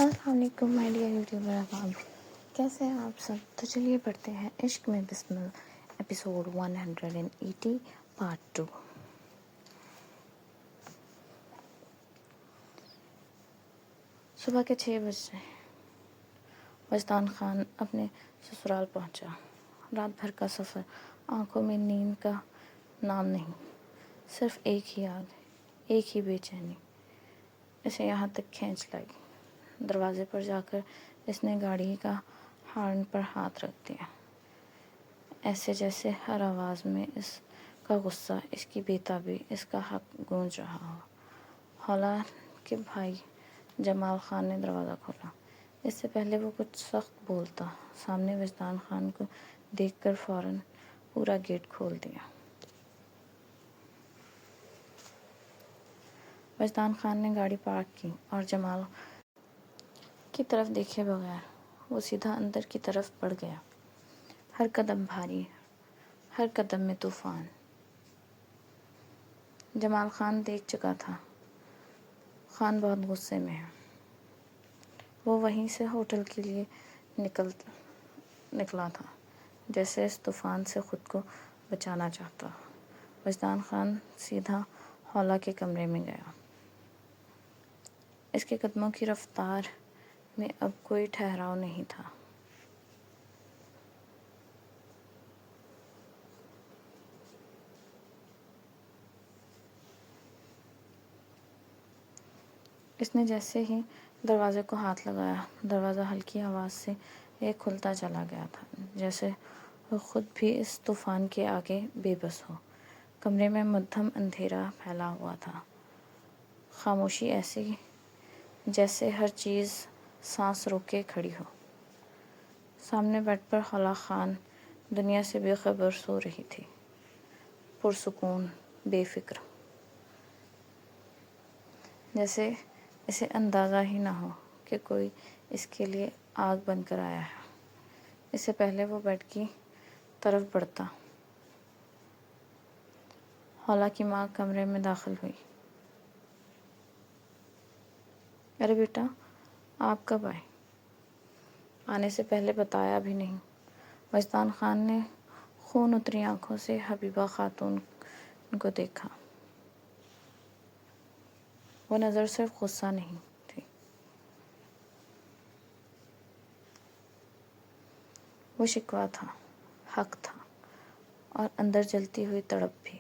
السلام علیکم my dear YouTuber احباب، کیسے ہیں آپ سب؟ تو چلیے پڑھتے ہیں عشق میں بسمل ایپیسوڈ 180 پارٹ 2۔ صبح کے 6 بجے وجدان خان اپنے سسرال پہنچا۔ رات بھر کا سفر، آنکھوں میں نیند کا نام نہیں، صرف ایک ہی یاد، ایک ہی بے چینی اسے یہاں تک کھینچ لائی۔ دروازے پر جا کر اس نے گاڑی کا ہارن پر ہاتھ رکھ دیا، ایسے جیسے ہر آواز میں اس کا غصہ، اس کی بے تابی، اس کا حق گونج رہا ہو۔ حولا کے بھائی جمال خان نے دروازہ کھولا۔ اس سے پہلے وہ کچھ سخت بولتا، سامنے وجدان خان کو دیکھ کر فوراً پورا گیٹ کھول دیا۔ وجدان خان نے گاڑی پارک کی اور جمال کی طرف دیکھے بغیر وہ سیدھا اندر کی طرف بڑھ گیا۔ ہر قدم بھاری، ہر قدم میں طوفان۔ جمال خان دیکھ چکا تھا، خان بہت غصے میں ہے۔ وہ وہیں سے ہوٹل کے لیے نکلا تھا، جیسے اس طوفان سے خود کو بچانا چاہتا۔ وجدان خان سیدھا حولا کے کمرے میں گیا۔ اس کے قدموں کی رفتار میں اب کوئی ٹھہراؤ نہیں تھا۔ اس نے جیسے ہی دروازے کو ہاتھ لگایا، دروازہ ہلکی آواز سے ایک کھلتا چلا گیا تھا، جیسے وہ خود بھی اس طوفان کے آگے بے بس ہو۔ کمرے میں مدھم اندھیرا پھیلا ہوا تھا، خاموشی ایسی جیسے ہر چیز سانس روکے کھڑی ہو۔ سامنے بیڈ پر حولا خان دنیا سے بے خبر سو رہی تھی، پرسکون، بے فکر، جیسے اسے اندازہ ہی نہ ہو کہ کوئی اس کے لیے آگ بن کر آیا ہے۔ اس سے پہلے وہ بیڈ کی طرف بڑھتا، حولا کی ماں کمرے میں داخل ہوئی۔ ارے بیٹا، آپ کب آئے؟ آنے سے پہلے بتایا بھی نہیں۔ وجدان خان نے خون اتری آنکھوں سے حبیبہ خاتون کو دیکھا۔ وہ نظر صرف غصہ نہیں تھی، وہ شکوہ تھا، حق تھا، اور اندر جلتی ہوئی تڑپ بھی۔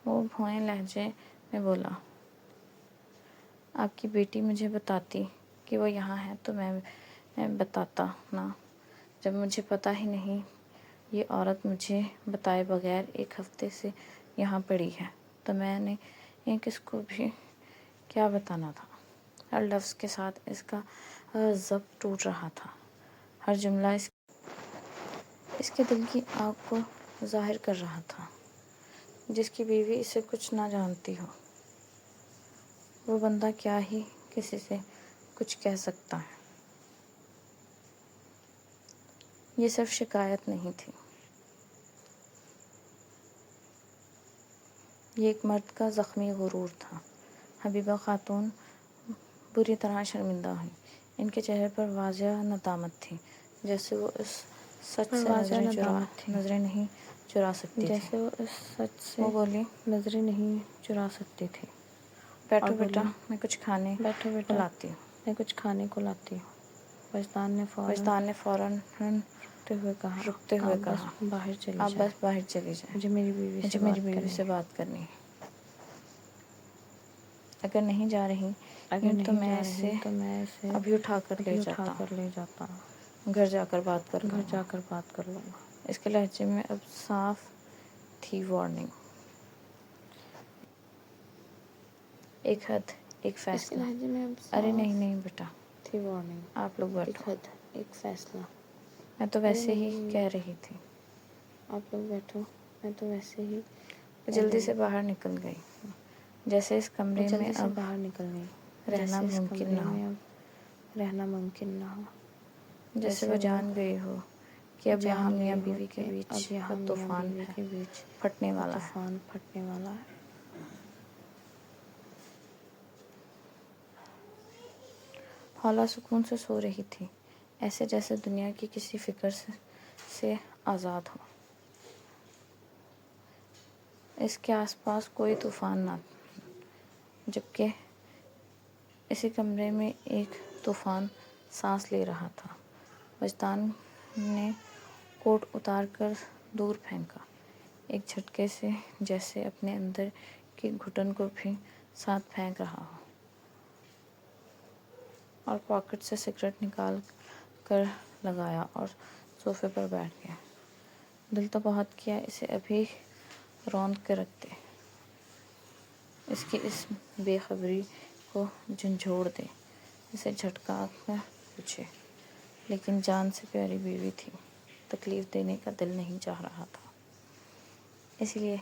وہ بھوئیں لہجے میں بولا، آپ کی بیٹی مجھے بتاتی کہ وہ یہاں ہے تو میں بتاتا نا۔ جب مجھے پتہ ہی نہیں، یہ عورت مجھے بتائے بغیر 1 ہفتے سے یہاں پڑی ہے، تو میں نے کس کو بھی کیا بتانا تھا؟ ہر لفظ کے ساتھ اس کا ضبط ٹوٹ رہا تھا، ہر جملہ اس کے دل کی آگ کو ظاہر کر رہا تھا۔ جس کی بیوی اسے کچھ نہ جانتی ہو، وہ بندہ کیا ہی کسی سے کچھ کہہ سکتا ہے؟ یہ صرف شکایت نہیں تھی، یہ ایک مرد کا زخمی غرور تھا۔ حبیبہ خاتون بری طرح شرمندہ ہوئی۔ ان کے چہرے پر واضح ندامت تھی، جیسے وہ اس سچ سے نظریں نہیں چرا سکتی تھی۔ وہ بولی، نظریں نہیں چرا سکتی تھی۔ بیٹھو بیٹا، میں کچھ کھانے کو لاتی ہوں۔ وجدان نے فوراً رکتے ہوئے کہا، آپ بس باہر چلی جائیں، مجھے میری بیوی سے بات کرنی ہے۔ اگر نہیں جا رہی تو میں اسے ابھی اٹھا کر لے جاتا ہوں، گھر جا کر بات کر لوں گا۔ اس کے لہجے میں اب صاف تھی وارننگ، ایک حد، ایک فیصلہ۔ ارے نہیں بیٹا، آپ لوگ بیٹھو، ایک فیصلہ۔ میں تو ویسے ہی کہہ رہی تھی۔ وہ جلدی سے باہر نکل گئی، جیسے اس کمرے میں اب رہنا ممکن نہ ہو، جیسے وہ جان گئی ہو کہ اب یہاں میاں بیوی کے بیچ طوفان پھٹنے والا ہے۔ حولا سکون سے سو رہی تھی، ایسے جیسے دنیا کی کسی فکر سے آزاد ہو۔ اس کے آس پاس کوئی طوفان نہ تھا، جبکہ اسی کمرے میں ایک طوفان سانس لے رہا تھا۔ وجدان نے کوٹ اتار کر دور پھینکا، ایک جھٹکے سے، جیسے اپنے اندر کی گھٹن کو بھی ساتھ پھینک رہا ہو، اور پاکٹ سے سگریٹ نکال کر لگایا اور صوفے پر بیٹھ گیا۔ دل تو بہت کیا اسے ابھی روند کے رکھ دے، اس کی اس بے خبری کو جھنجھوڑ دے، اسے جھٹکا کر پوچھے، لیکن جان سے پیاری بیوی تھی، تکلیف دینے کا دل نہیں چاہ رہا تھا، اس لیے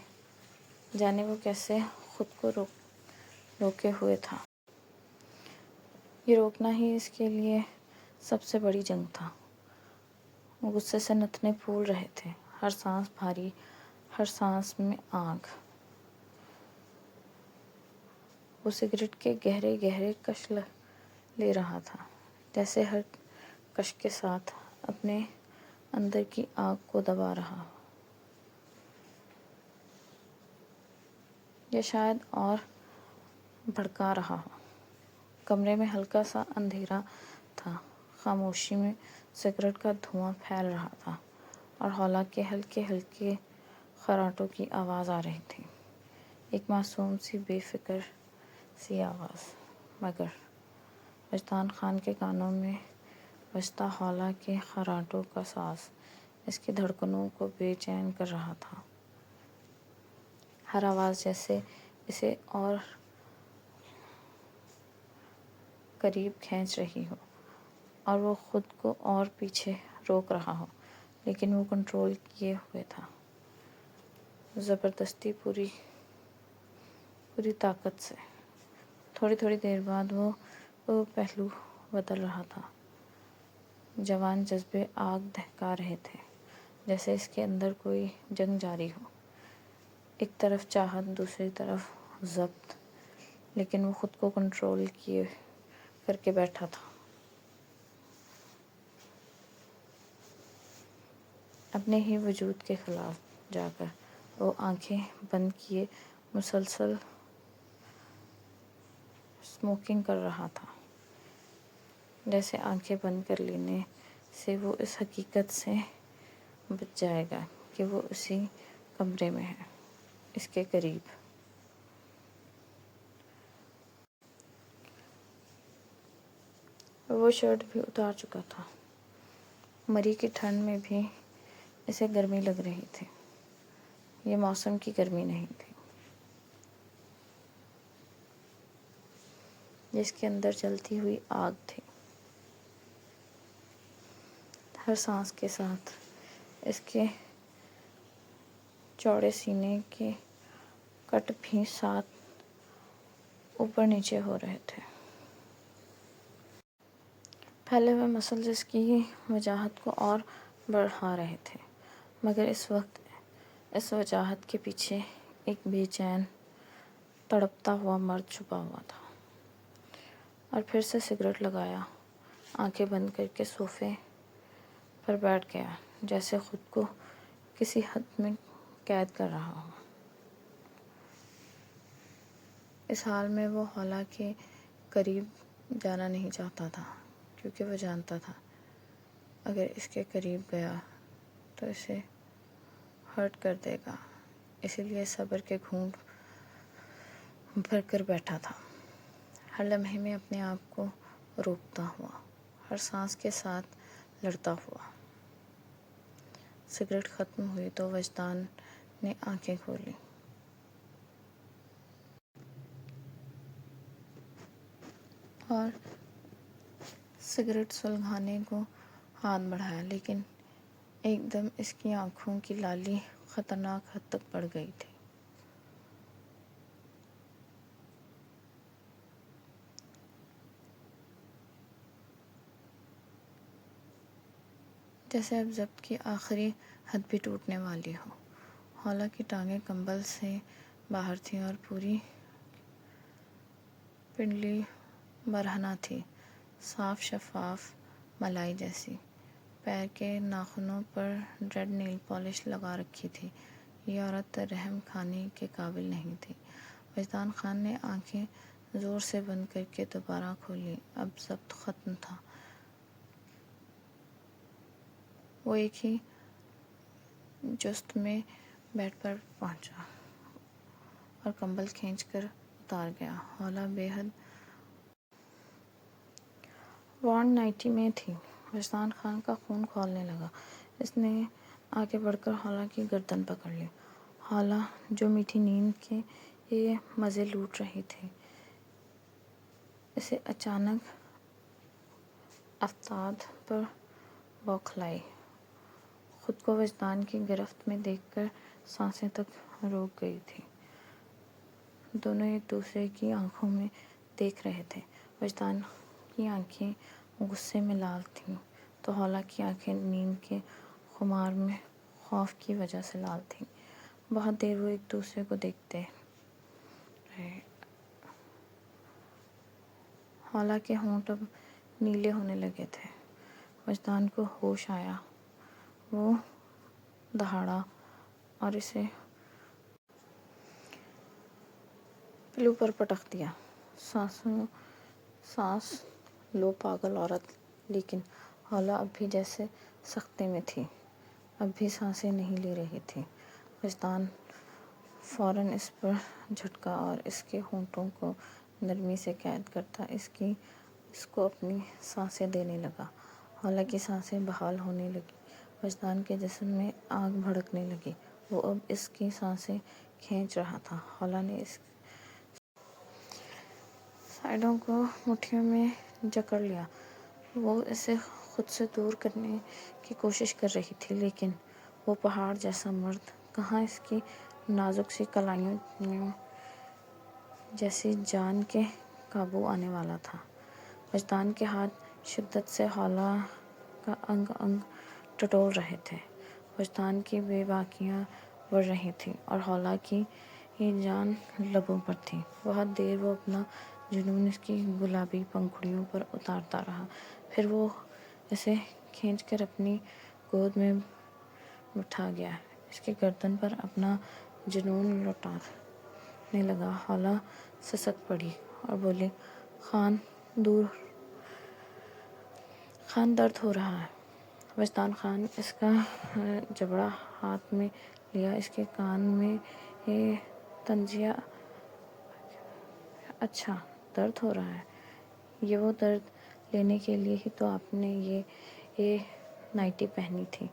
جانے وہ کیسے خود کو روکے ہوئے تھا۔ یہ روکنا ہی اس کے لیے سب سے بڑی جنگ تھا۔ وہ غصے سے نتنے پھول رہے تھے، ہر سانس بھاری، ہر سانس میں آگ۔ وہ سگریٹ کے گہرے گہرے کش لے رہا تھا، جیسے ہر کش کے ساتھ اپنے اندر کی آگ کو دبا رہا ہو، یا شاید اور بھڑکا رہا ہو۔ کمرے میں ہلکا سا اندھیرا تھا، خاموشی میں سگریٹ کا دھواں پھیل رہا تھا، اور حولا کے ہلکے ہلکے خراٹوں کی آواز آ رہی تھی، ایک معصوم سی، بے فکر سی آواز، مگر وجدان خان کے کانوں میں بجتا حولا کے خراٹوں کا ساز اس کی دھڑکنوں کو بے چین کر رہا تھا۔ ہر آواز جیسے اسے اور قریب کھینچ رہی ہو، اور وہ خود کو اور پیچھے روک رہا ہو، لیکن وہ کنٹرول کیے ہوئے تھا، زبردستی، پوری طاقت سے۔ تھوڑی تھوڑی دیر بعد وہ پہلو بدل رہا تھا، جوان جذبے آگ دہکا رہے تھے، جیسے اس کے اندر کوئی جنگ جاری ہو، ایک طرف چاہت، دوسری طرف ضبط، لیکن وہ خود کو کنٹرول کر کے بیٹھا تھا۔ اپنے ہی وجود کے خلاف جا کر وہ آنکھیں بند کیے مسلسل اسموکنگ کر رہا تھا، جیسے آنکھیں بند کر لینے سے وہ اس حقیقت سے بچ جائے گا کہ وہ اسی کمرے میں ہے، اس کے قریب۔ وہ شرٹ بھی اتار چکا تھا، مری کی ٹھنڈ میں بھی اسے گرمی لگ رہی تھی، یہ موسم کی گرمی نہیں تھی، یہ اس کے اندر جلتی ہوئی آگ تھی۔ ہر سانس کے ساتھ اس کے چوڑے سینے کے کٹ بھی ساتھ اوپر نیچے ہو رہے تھے، پھیلے ہوئے مسلز اس کی وجاہت کو اور بڑھا رہے تھے، مگر اس وقت اس وجاہت کے پیچھے ایک بے چین، تڑپتا ہوا مرد چھپا ہوا تھا۔ اور پھر سے سگریٹ لگایا، آنکھیں بند کر کے صوفے پر بیٹھ گیا، جیسے خود کو کسی حد میں قید کر رہا ہو۔ اس حال میں وہ حولا کے قریب جانا نہیں چاہتا تھا، کیونکہ وہ جانتا تھا اگر اس کے قریب گیا تو اسے ہرٹ کر دے گا، اسی لیے صبر کے گھونٹ بھر کر بیٹھا تھا، ہر لمحے میں اپنے آپ کو روکتا ہوا، ہر سانس کے ساتھ لڑتا ہوا۔ سگریٹ ختم ہوئی تو وجدان نے آنکھیں کھولیں، اور سگریٹ سلگانے کو ہاتھ بڑھایا، لیکن ایک دم اس کی آنکھوں کی لالی خطرناک حد تک بڑھ گئی تھی۔ جیسے اب ضبط کی آخری حد بھی ٹوٹنے والی ہو۔ حولا کی ٹانگیں کمبل سے باہر تھیں اور پوری پنڈلی برہنہ تھی، صاف شفاف ملائی جیسی۔ پیر کے ناخنوں پر ریڈ نیل پالش لگا رکھی تھی۔ یہ عورت رحم کھانے کے قابل نہیں تھی۔ وجدان خان نے آنکھیں زور سے بند کر کے دوبارہ کھولی۔ اب ضبط ختم تھا۔ وہ ایک ہی جست میں بیڈ پر پہنچا اور کمبل کھینچ کر اتار گیا۔ حوالہ بے حد وارن نائٹی میں تھی۔ وجدان خان کا خون کھولنے لگا۔ اس نے آگے بڑھ کر حوالہ کی گردن پکڑ لی۔ حوالہ جو میٹھی نیند کے یہ مزے لوٹ رہی تھی، اسے اچانک افتاد پر بوکھلائی۔ خود کو وجدان کی گرفت میں دیکھ کر سانسیں تک رک گئی تھی۔ دونوں ایک دوسرے کی آنکھوں میں دیکھ رہے تھے۔ وجدان کی آنکھیں غصے میں لال تھیں تو حوالہ کی آنکھیں نیند کے خمار میں خوف کی وجہ سے لال تھیں۔ بہت دیر وہ ایک دوسرے کو دیکھتے رہے۔ حوالہ کے ہونٹ اب نیلے ہونے لگے تھے۔ وجدان کو ہوش آیا۔ وہ دہاڑا اور اسے پلو پر پٹک دیا۔ سانس لو پاگل عورت۔ لیکن حوالہ اب بھی جیسے سکتے میں تھی۔ اب بھی سانسیں نہیں لے رہی تھی۔ وجدان فوراً اس پر جھٹکا اور اس کے ہونٹوں کو نرمی سے قید کرتا اس کو اپنی سانسیں دینے لگا۔ حوالہ کی سانسیں بحال ہونے لگیں۔ وجدان کے جسم میں آگ بھڑکنے لگی۔ وہ اب اس کی سانسیں کھینچ رہا تھا۔ حوالہ نے اس سائیڈوں کو مٹھیوں میں جکڑ لیا۔ وہ اسے خود سے دور کرنے کی کوشش کر رہی تھی، لیکن وہ پہاڑ جیسا مرد کہاں اس کی نازک سی کلائیوں جیسی جان کے قابو آنے والا تھا۔ وجدان کے ہاتھ شدت سے حوالہ کا انگ انگ ٹٹول رہے تھے۔ وجدان کی بے باکیاں بڑھ رہی تھیں اور حوالہ کی جان لبوں پر تھی۔ بہت دیر وہ اپنا جنون اس کی گلابی پنکھڑیوں پر اتارتا رہا۔ پھر وہ اسے کھینچ کر اپنی گود میں بٹھا گیا۔ اس کی گردن پر اپنا جنون لوٹنے لگا۔ حوالہ سسک پڑی اور بولی، خان درد ہو رہا ہے۔ وجدان خان اس کا جبڑا ہاتھ میں لیا۔ اس کے کان میں تنزیہ، اچھا درد ہو رہا ہے۔ یہ وہ درد لینے کے لیے ہی تو آپ نے یہ نائٹی پہنی تھی۔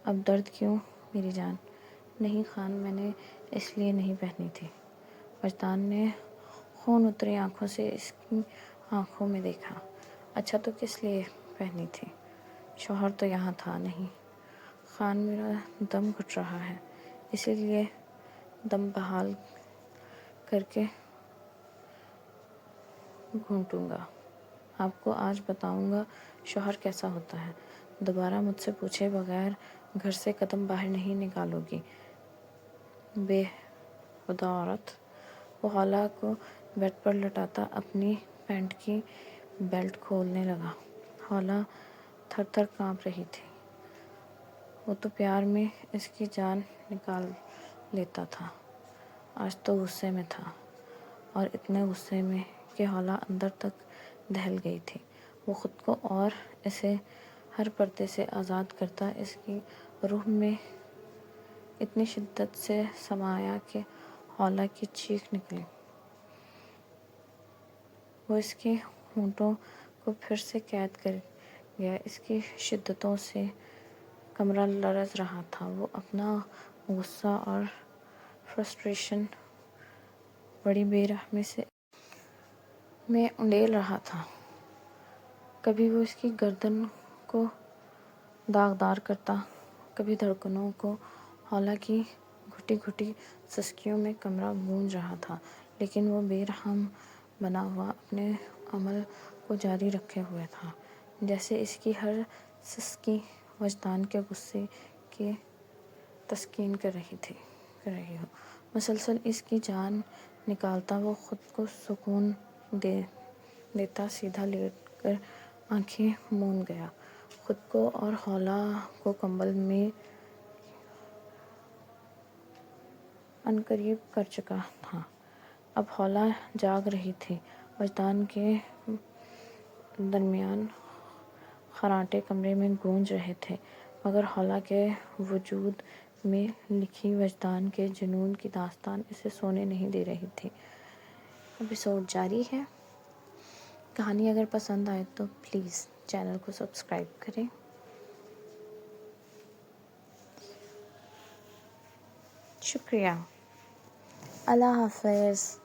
اب درد کیوں میری جان؟ نہیں خان، میں نے اس لیے نہیں پہنی تھی۔ وجدان نے خون اتری آنکھوں سے اس کی آنکھوں میں دیکھا۔ اچھا تو کس لیے پہنی تھی؟ شوہر تو یہاں تھا نہیں۔ خان میرا دم گھٹ رہا ہے، اسی لیے دم بحال کر کے گھونٹوں گا۔ آپ کو آج بتاؤں گا شوہر کیسا ہوتا ہے۔ دوبارہ مجھ سے پوچھے بغیر گھر سے قدم باہر نہیں نکالو گی، بے ہودہ عورت۔ وہ حوالہ کو بیڈ پر لٹاتا اپنی پینٹ کی بیلٹ کھولنے لگا۔ حوالہ تھر تھر کانپ رہی تھی۔ وہ تو پیار میں اس کی جان نکال لیتا تھا، آج تو غصے میں تھا، اور اتنے غصے میں کہ حوالہ اندر تک دہل گئی تھی۔ وہ خود کو اور اسے ہر پردے سے آزاد کرتا اس کی روح میں اتنی شدت سے سمایا کہ حوالہ کی چیخ نکلی۔ وہ اس کے ہونٹوں کو پھر سے قید کر گیا۔ اس کی شدتوں سے کمرہ لرز رہا تھا۔ وہ اپنا غصہ اور فرسٹریشن بڑی بے رحمی سے میں انڈیل رہا تھا۔ کبھی وہ اس کی گردن کو داغدار کرتا، کبھی دھڑکنوں کو۔ حوالہ کی گھٹی گھٹی سسکیوں میں کمرہ گونج رہا تھا، لیکن وہ بے رحم بنا ہوا اپنے عمل کو جاری رکھے ہوئے تھا، جیسے اس کی ہر سسکی وجدان کے غصے کی تسکین کر رہی ہو۔ مسلسل اس کی جان نکالتا وہ خود کو سکون دیتا سیدھا لیٹ کر آنکھیں موند گیا، خود کو اور خولا کو کمبل میں عنقریب کر چکا تھا۔ اب خولا جاگ رہی تھی، وجدان کے درمیان خراٹے کمرے میں گونج رہے تھے، مگر خولا کے وجود میں لکھی وجدان کے جنون کی داستان اسے سونے نہیں دے رہی تھی۔ ایپیسوڈ جاری ہے۔ کہانی اگر پسند آئے تو پلیز چینل کو سبسکرائب کریں۔ شکریہ۔ اللہ حافظ۔